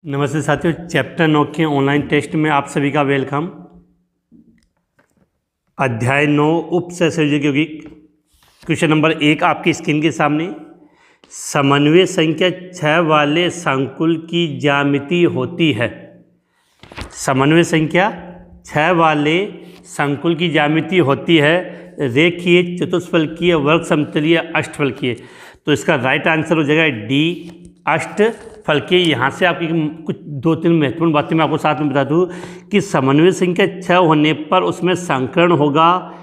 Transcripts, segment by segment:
नमस्ते साथियों, चैप्टर 9 के ऑनलाइन टेस्ट में आप सभी का वेलकम। अध्याय 9 उपसहसंयोजक यौगिक। क्वेश्चन नंबर 1 आपकी स्क्रीन के सामने। समन्वय संख्या 6 वाले संकुल की ज्यामिति होती है। समन्वय संख्या 6 वाले संकुल की ज्यामिति होती है रेखीय, चतुष्फलकीय, वर्ग समतलीय, अष्टफलकीय। तो इसका राइट आंसर हो जाएगा डी, अष्टफलकीय। यहाँ से आपकी कुछ 2-3 महत्वपूर्ण बातें मैं आपको साथ में बता दूँ कि समन्वय संख्या 6 होने पर उसमें संकरण होगा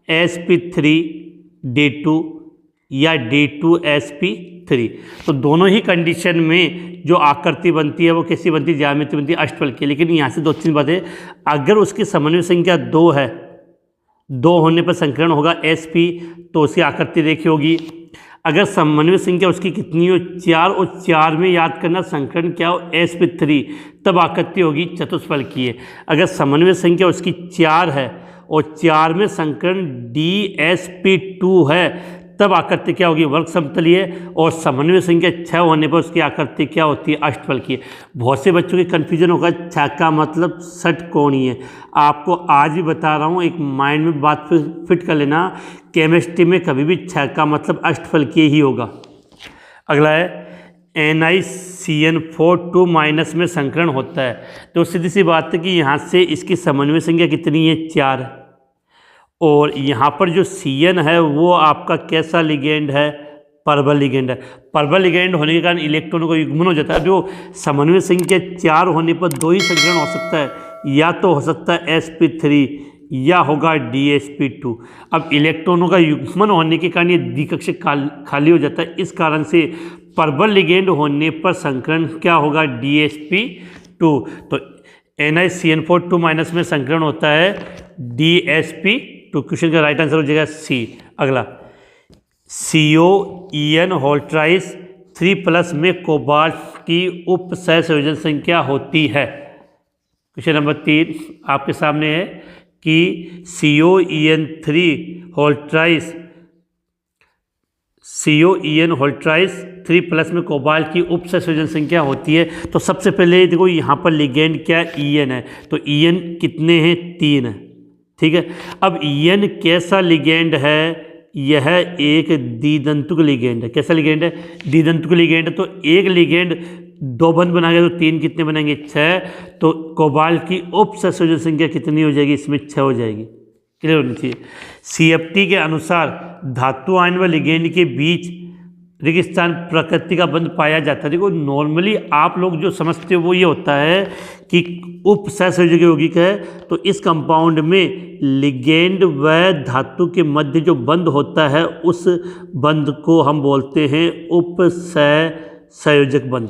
sp3d2 या d2sp3। तो दोनों ही कंडीशन में जो आकृति बनती है वो कैसी बनती है, ज्यामिति बनती है अष्टफलकीय। लेकिन यहाँ से 2-3 बातें, अगर उसकी समन्वय संख्या 2 है, 2 होने पर संकरण होगा sp, तो उसकी आकृति रेखीय होगी। अगर समन्वय संख्या उसकी कितनी हो, 4, और 4 में याद करना संकरण क्या हो, sp3, तब आकृति होगी चतुष्फलकीय। अगर समन्वय संख्या उसकी 4 है और 4 में संकरण dsp2 है, तब आकृति क्या होगी, वर्ग समतलीय। और समन्वय संख्या 6 होने पर उसकी आकृति क्या होती है, अष्टफलकीय। बहुत से बच्चों के कन्फ्यूजन होगा 6 का मतलब षटकोणीय। आपको आज भी बता रहा हूँ, एक माइंड में बात फिट कर लेना, केमिस्ट्री में कभी भी 6 का मतलब अष्टफलकीय ही होगा। अगला है NiCN4 2 माइनस में संकरण होता है। तो सीधी सी बात है कि यहाँ से इसकी समन्वय संख्या कितनी है, 4। और यहाँ पर जो Cn है वो आपका कैसा लिगेंड है, परबल लिगेंड है। परबल लिगेंड होने के कारण इलेक्ट्रॉनों का युग्मन हो जाता है। जो समन्वय संख्या 4 होने पर 2 ही संकरण हो सकता है, या तो हो सकता है sp3 या होगा dsp2। अब इलेक्ट्रॉनों का युग्मन होने के कारण ये द्विकक्षक खाली हो जाता है। इस कारण से परबल लिगेंड होने पर संकरण क्या होगा, dsp2। तो NiCN4 2 माइनस में संकरण होता है dsp2। क्वेश्चन का राइट आंसर हो जाएगा सी। अगला, COEN होल्ट्राइस 3+ में कोबाल्ट की उप सहसंयोजन संख्या होती है। क्वेश्चन नंबर 3 आपके सामने है कि COEN होल्ट्राइस 3+ में कोबाल्ट की उप सहसंयोजन संख्या होती है। तो सबसे पहले देखो यहाँ पर लिगेंड क्या EN है, तो EN कितने हैं, 3 है। ठीक है। अब EN कैसा लिगेंड है, यह एक द्विदंतुक लिगेंड है। कैसा लिगेंड है, द्विदंतुक लिगेंड। तो एक लिगेंड 2 बंध बनाएगा तो 3 कितने बनेंगे, 6। तो कोबाल्ट की उप सहसंयोजन संख्या कितनी हो जाएगी, इसमें 6 हो जाएगी। क्लियर होनी चाहिए। CFT के अनुसार धातु आयन व लिगेंड के बीच रेगिस्तान प्रकृति का बंध पाया जाता है। देखो नॉर्मली आप लोग जो समझते हो वो ये होता है कि उप सहसंयोजक यौगिक है, तो इस कंपाउंड में लिगेंड व धातु के मध्य जो बंध होता है उस बंध को हम बोलते हैं उप सहसंयोजक बंध।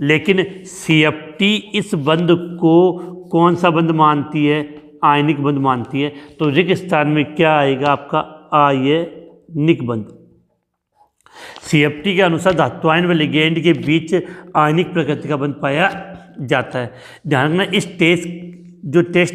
लेकिन CFT इस बंध को कौन सा बंध मानती है, आयनिक बंध मानती है। तो रेगिस्तान में क्या आएगा आपका, आयनिक बंध। CFT के अनुसार धातु आयन व लिगेंड के बीच आयनिक प्रकृति का बंध पाया जाता है। ध्यान रखना, इस टेस्ट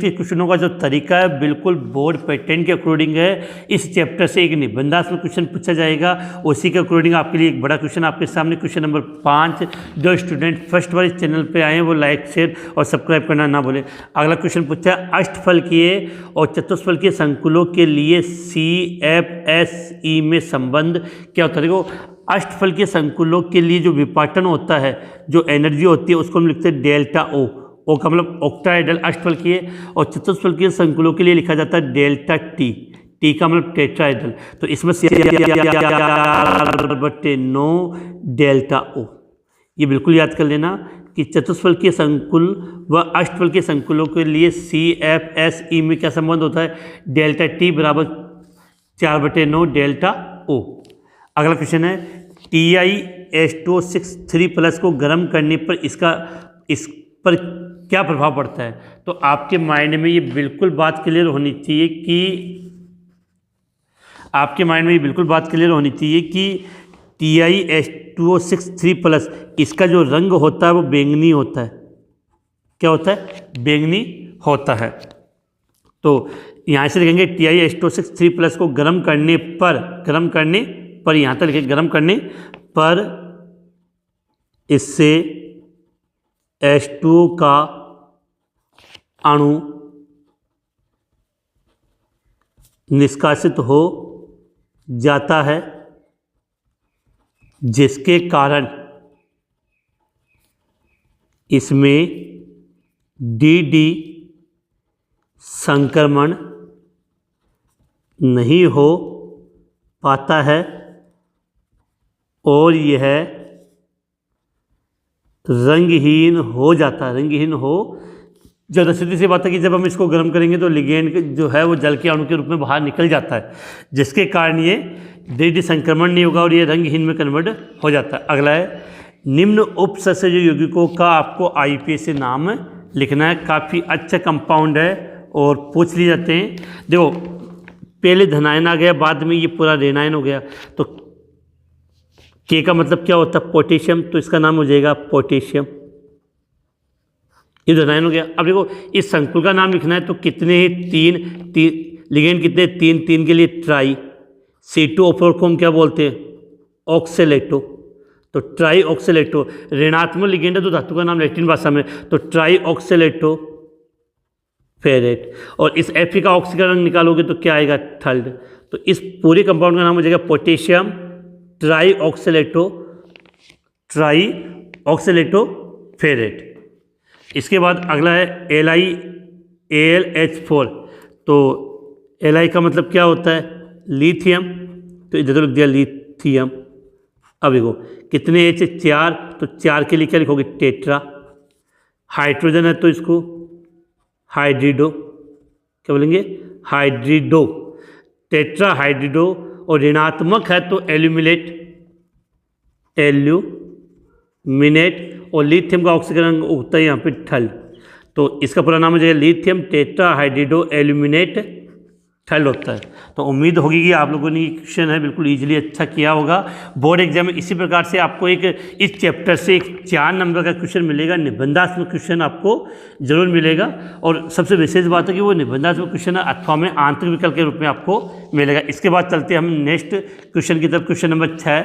के क्वेश्चनों का जो तरीका है बिल्कुल बोर्ड पैटर्न के अकॉर्डिंग है। इस चैप्टर से एक निबंधात्मक क्वेश्चन पूछा जाएगा, उसी के अकॉर्डिंग आपके लिए एक बड़ा क्वेश्चन आपके सामने। क्वेश्चन नंबर 5, जो स्टूडेंट फर्स्ट बार इस चैनल पे आए हैं वो लाइक, शेयर और सब्सक्राइब करना ना भूलें। अगला क्वेश्चन पूछा है, अष्टफलकीय और चतुष्फलकीय संकुलों के लिए CFSE में संबंध क्या होता है। देखो अष्टफलकीय संकुलों के लिए जो विपाटन होता है, जो एनर्जी होती है, उसको हम लिखते हैं डेल्टा O। O का मतलब ऑक्टाहेड्रल अष्टफलकीय, और चतुष्फलकीय संकुलों के लिए लिखा जाता है डेल्टा T। T का मतलब टेट्राहेड्रल। तो इसमें 9 डेल्टा O, ये बिल्कुल याद कर लेना कि चतुष्फलकीय संकुल व अष्टफलकीय संकुलों के लिए CFSE में क्या संबंध होता है, डेल्टा T बराबर 4/9 डेल्टा O। अगला क्वेश्चन है, TiS263 3+ को गर्म करने पर इस पर क्या प्रभाव पड़ता है। तो आपके माइंड में ये बिल्कुल बात क्लियर होनी चाहिए कि TiS263 3+ इसका जो रंग होता है वो बैंगनी होता है। क्या होता है, बैंगनी होता है। तो यहाँ से लिखेंगे TiS263 3+ को गर्म करने पर यहाँ तक लिखेंगे, गर्म करने पर इससे H2O का अणु निष्कासित हो जाता है, जिसके कारण इसमें डी संक्रमण नहीं हो पाता है और यह रंगहीन हो जाता है। रंगहीन हो ज़्यादा सीधी सी बात है कि जब हम इसको गर्म करेंगे तो लिगेंड जो है वो जल के अणु के रूप में बाहर निकल जाता है, जिसके कारण ये डी संक्रमण नहीं होगा और ये रंगहीन में कन्वर्ट हो जाता है। अगला है, निम्न उपसस्य यौगिकों का आपको IUPAC से नाम लिखना है। काफ़ी अच्छा कंपाउंड है और पूछ लिए जाते हैं। देखो पहले धनायन आ गया, बाद में ये पूरा रेनायन हो गया, तो के का मतलब क्या होता है? पोटेशियम, तो इसका नाम हो जाएगा पोटेशियम। ये धनायन हो गया। अब देखो इस संकुल का नाम लिखना है, तो कितने हैं? तीन लिगेंड कितने? तीन के लिए ट्राई। C2O4 को हम क्या बोलते हैं? ऑक्सेलेटो। तो ट्राई ऑक्सेलेटो ऋणात्मक लिगेंड है, तो धातु का नाम लैटिन भाषा में, तो ट्राई ऑक्सेलेटो फेरेट। और इस Fe का ऑक्सीकरण निकालोगे तो क्या आएगा? थर्ड। तो इस पूरे कंपाउंड का नाम हो जाएगा पोटेशियम ट्राई ऑक्सेलेटो फेरेट। इसके बाद अगला है AlH4। तो Li का मतलब क्या होता है? लिथियम, तो इधर तो लिख दिया लिथियम। अब देखो कितने H? 4, तो 4 के लिए क्या लिखोगे? टेट्रा। हाइड्रोजन है तो इसको हाइड्रिडो, क्या बोलेंगे? हाइड्रिडो, टेट्रा हाइड्रिडो। और ऋणात्मक है तो एल्यूमिनेट। और लिथियम का ऑक्सीकरण होता है यहाँ पे ठल्ड, तो इसका पूरा नाम हो जाएगा लिथियम टेट्रा हाइड्रिडो एल्यूमिनेट ठल्ड होता है। तो उम्मीद होगी कि आप लोगों ने ये क्वेश्चन है बिल्कुल इजीली अच्छा किया होगा। बोर्ड एग्जाम में इसी प्रकार से आपको एक इस चैप्टर से एक 4 नंबर का क्वेश्चन मिलेगा। निबंधात्मक क्वेश्चन आपको जरूर मिलेगा, और सबसे विशेष बात है कि वो निबंधात्मक क्वेश्चन अथवा में आंतरिक विकल्प के रूप में आपको मिलेगा। इसके बाद चलते हम नेक्स्ट क्वेश्चन की तरफ। Question number 6।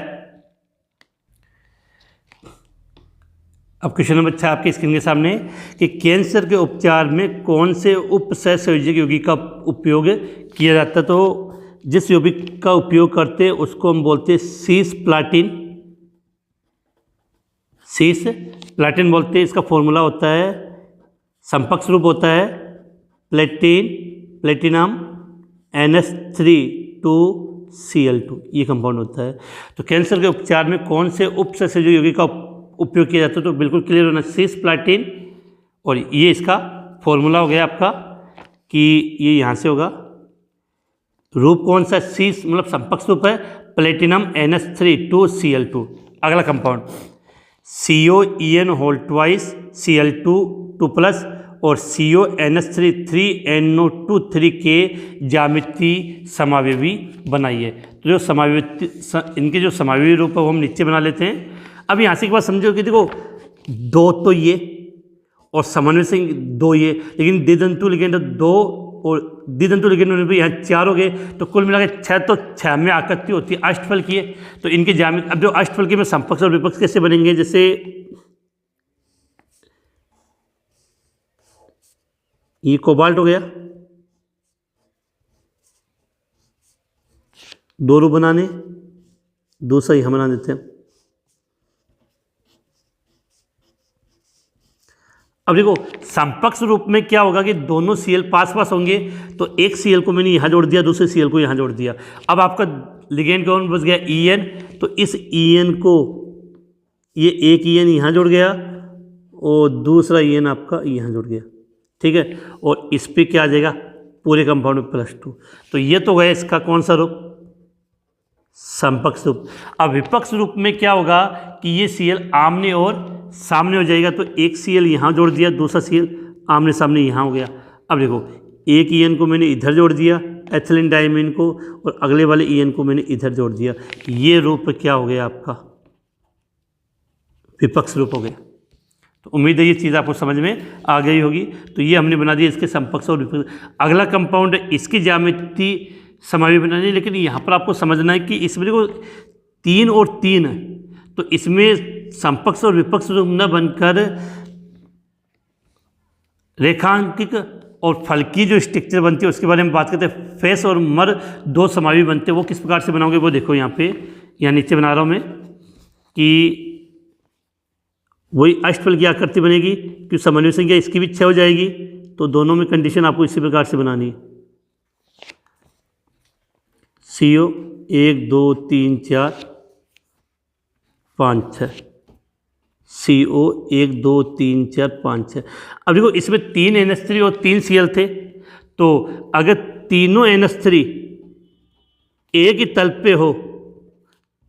अब क्वेश्चन नंबर 6 आपकी स्क्रीन के सामने कि कैंसर के उपचार में कौन से उपसंयोजक यौगिक का उपयोग किया जाता है? तो जिस यौगिक का उपयोग करते हैं उसको हम बोलते हैं सिस्प्लाटिन बोलते हैं। इसका फॉर्मूला होता है, संपर्क रूप होता है प्लेटिनम NH3 ये कंपाउंड होता है। तो कैंसर के उपचार में कौन से उपसंयोजक यौगिक का उपयोग किया जाता है? तो बिल्कुल क्लियर होना, सिस्प्लाटिन। और ये इसका फॉर्मूला हो गया आपका कि ये यहाँ से होगा। रूप कौन सा? सीस मतलब संपर्क रूप है, प्लेटिनम NH3 अगला कंपाउंड COEN2 Cl2 और CONH3 के ज्यामिति समावयवी बनाइए। तो जो समावयवी इनके जो समावयवी रूप है वो हम नीचे बना लेते हैं। अब यहाँ से एक बात समझो कि देखो 2 तो ये और समन्वय से 2 ये, लेकिन द्विदंतु लिगेंड 2 और द्विदंतु लिगेंड होने पर यहाँ 4 हो गए, तो कुल मिला के 6। तो 6 में आकृति होती है अष्टफल की है, तो इनके ज्यामिति। अब जो अष्टफल के में समपक्ष और विपक्ष कैसे बनेंगे? जैसे ये कोबाल्ट हो गया, 2 रूप बनाने, दूसरा यहाँ बना देते हैं। अब देखो समपक्ष रूप में क्या होगा कि दोनों Cl पास होंगे, तो एक Cl को मैंने यहाँ जोड़ दिया, दूसरे Cl को यहाँ जोड़ दिया। अब आपका लिगेंड कौन बच गया? En। तो इस En को ये एक En यहाँ जुड़ गया और दूसरा En आपका यहाँ जुड़ गया, ठीक है। और इस पे क्या आ जाएगा? पूरे कंपाउंड में +2। तो ये तो गया इसका कौन सा रूप? समपक्ष रूप। अब विपक्ष रूप में क्या होगा कि ये Cl आमने और सामने हो जाएगा, तो एक Cl यहाँ जोड़ दिया, दूसरा Cl आमने सामने यहाँ हो गया। अब देखो एक En को मैंने इधर जोड़ दिया एथिलीन डाइमीन को, और अगले वाले En को मैंने इधर जोड़ दिया। ये रूप क्या हो गया आपका? विपक्ष रूप हो गया। तो उम्मीद है ये चीज़ आपको समझ में आ गई होगी। तो ये हमने बना दिया इसके समपक्ष और विपक्ष। अगला कंपाउंड है, इसकी ज्यामिति समावयवी बनानी है, लेकिन यहाँ पर आपको समझना है कि इसमें देखो 3 और 3 है, तो इसमें समपक्ष और विपक्ष रूप न बनकर रेखांकिक और फलकी जो स्ट्रक्चर बनती है उसके बारे में बात करते हैं। फेस और मर दो समावी बनते हैं, वो किस प्रकार से बनाओगे वो देखो यहाँ पे, यहाँ नीचे बना रहा हूँ मैं कि वही अष्टफल की आकृति बनेगी कि समन्वय संख्या इसकी भी 6 हो जाएगी। तो दोनों में कंडीशन आपको इसी प्रकार से बनानी है। CO 1 2 3 4 5 6, CO 1 2 3 4 5 6। अब देखो इसमें 3 NH3 और 3 Cl थे, तो अगर तीनों NH3 एक ही तल पे हो,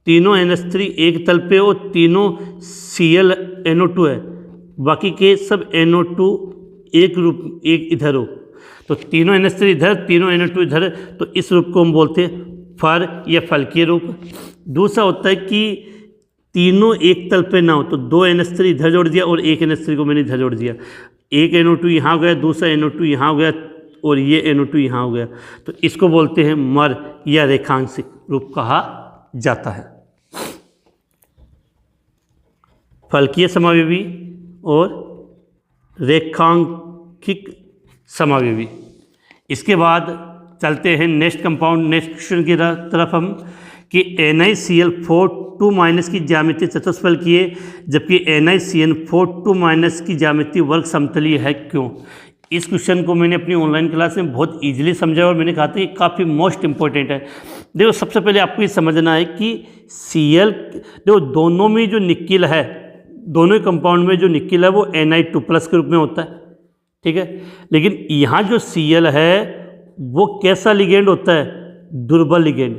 तीनों NH3 एक तल पे हो, तीनों ClNO2 है, बाकी के सब NO2 एक रूप एक इधर हो, तो तीनों NH3 इधर, तीनों NO2 इधर, तो इस रूप को हम बोलते हैं फर या फलकीय रूप। दूसरा होता है कि तीनों एक तल पे ना हो, तो 2 NH3 इधर जोड़ दिया और एक NH3 को मैंने इधर जोड़ दिया, एक NO2 यहाँ हो गया, दूसरा NO2 यहाँ हो गया और ये NO2 यहाँ हो गया, तो इसको बोलते हैं मर या रेखांशिक रूप कहा जाता है। फलकीय समावयवी और रेखांकिक समावयवी। इसके बाद चलते हैं नेक्स्ट कंपाउंड, नेक्स्ट क्वेश्चन की तरफ हम, कि NiCl4 2- की ज्यामिति चतुष्फलकीय जबकि NiCN4 की ज्यामिति वर्ग समतलीय है, क्यों? इस क्वेश्चन को मैंने अपनी ऑनलाइन क्लास में बहुत इजीली समझा और मैंने कहा था ये काफ़ी मोस्ट इंपॉर्टेंट है। देखो सबसे पहले आपको ये समझना है कि Cl, देखो दोनों में जो निकिल है, दोनों कंपाउंड में जो निकिल है वो Ni2+ के रूप में होता है, ठीक है। लेकिन यहाँ जो Cl है वो कैसा लिगेंड होता है? दुर्बल लिगेंड,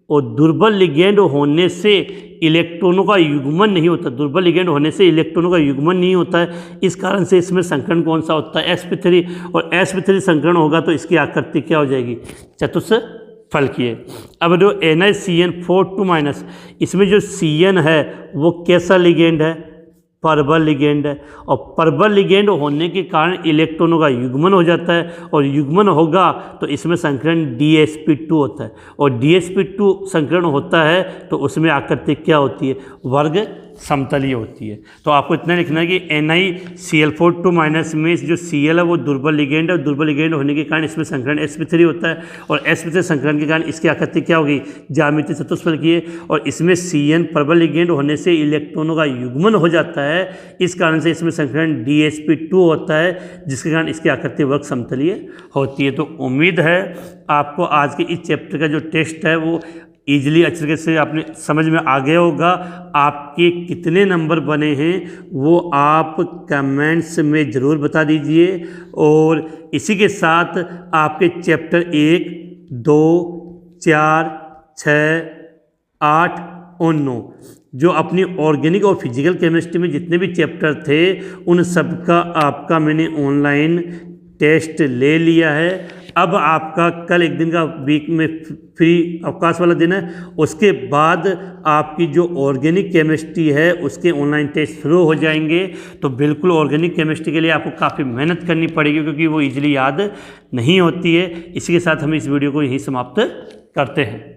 और दुर्बल लिगेंड होने से इलेक्ट्रॉनों का युग्मन नहीं होता, दुर्बल लिगेंड होने से इलेक्ट्रॉनों का युग्मन नहीं होता है। इस कारण से इसमें संकरण कौन सा होता है? sp3, और sp3 संकरण होगा तो इसकी आकृति क्या हो जाएगी? चतुष्फलकीय। अब जो NiCN4 इसमें जो Cn है वो कैसा लिगेंड है? परबल लिगेंड है, और परबल लिगेंड होने के कारण इलेक्ट्रॉनों का युग्मन हो जाता है, और युग्मन होगा तो इसमें संकरण DsP2 होता है, और DsP2 संकरण होता है तो उसमें आकृति क्या होती है? वर्ग समतलीय होती है। तो आपको इतना लिखना है कि NiCl4 में जो Cl है वो दुर्बल लिगेंड है, और दुर्बल लिगेंड होने के कारण इसमें संकरण sp3 होता है, और sp3 संकरण के कारण इसकी आकृति क्या होगी? ज्यामिति चतुष्फलकीय। और इसमें Cn प्रबल लिगेंड होने से इलेक्ट्रॉनों का युग्मन हो जाता है, इस कारण से इसमें संकरण DsP2 होता है, जिसके कारण इसकी आकृति वर्ग समतलीय होती है। तो उम्मीद है आपको आज के इस चैप्टर का जो टेस्ट है वो ईजिली अच्छे तरीके से आपने समझ में आ गया होगा। आपके कितने नंबर बने हैं वो आप कमेंट्स में ज़रूर बता दीजिए, और इसी के साथ आपके चैप्टर 1 2 4 6 8 और 9 जो अपनी ऑर्गेनिक और फिजिकल केमिस्ट्री में जितने भी चैप्टर थे उन सब का आपका मैंने ऑनलाइन टेस्ट ले लिया है। अब आपका कल एक दिन का वीक में फ्री अवकाश वाला दिन है, उसके बाद आपकी जो ऑर्गेनिक केमिस्ट्री है उसके ऑनलाइन टेस्ट शुरू हो जाएंगे। तो बिल्कुल ऑर्गेनिक केमिस्ट्री के लिए आपको काफ़ी मेहनत करनी पड़ेगी, क्योंकि वो इजीली याद नहीं होती है। इसी के साथ हम इस वीडियो को यहीं समाप्त करते हैं।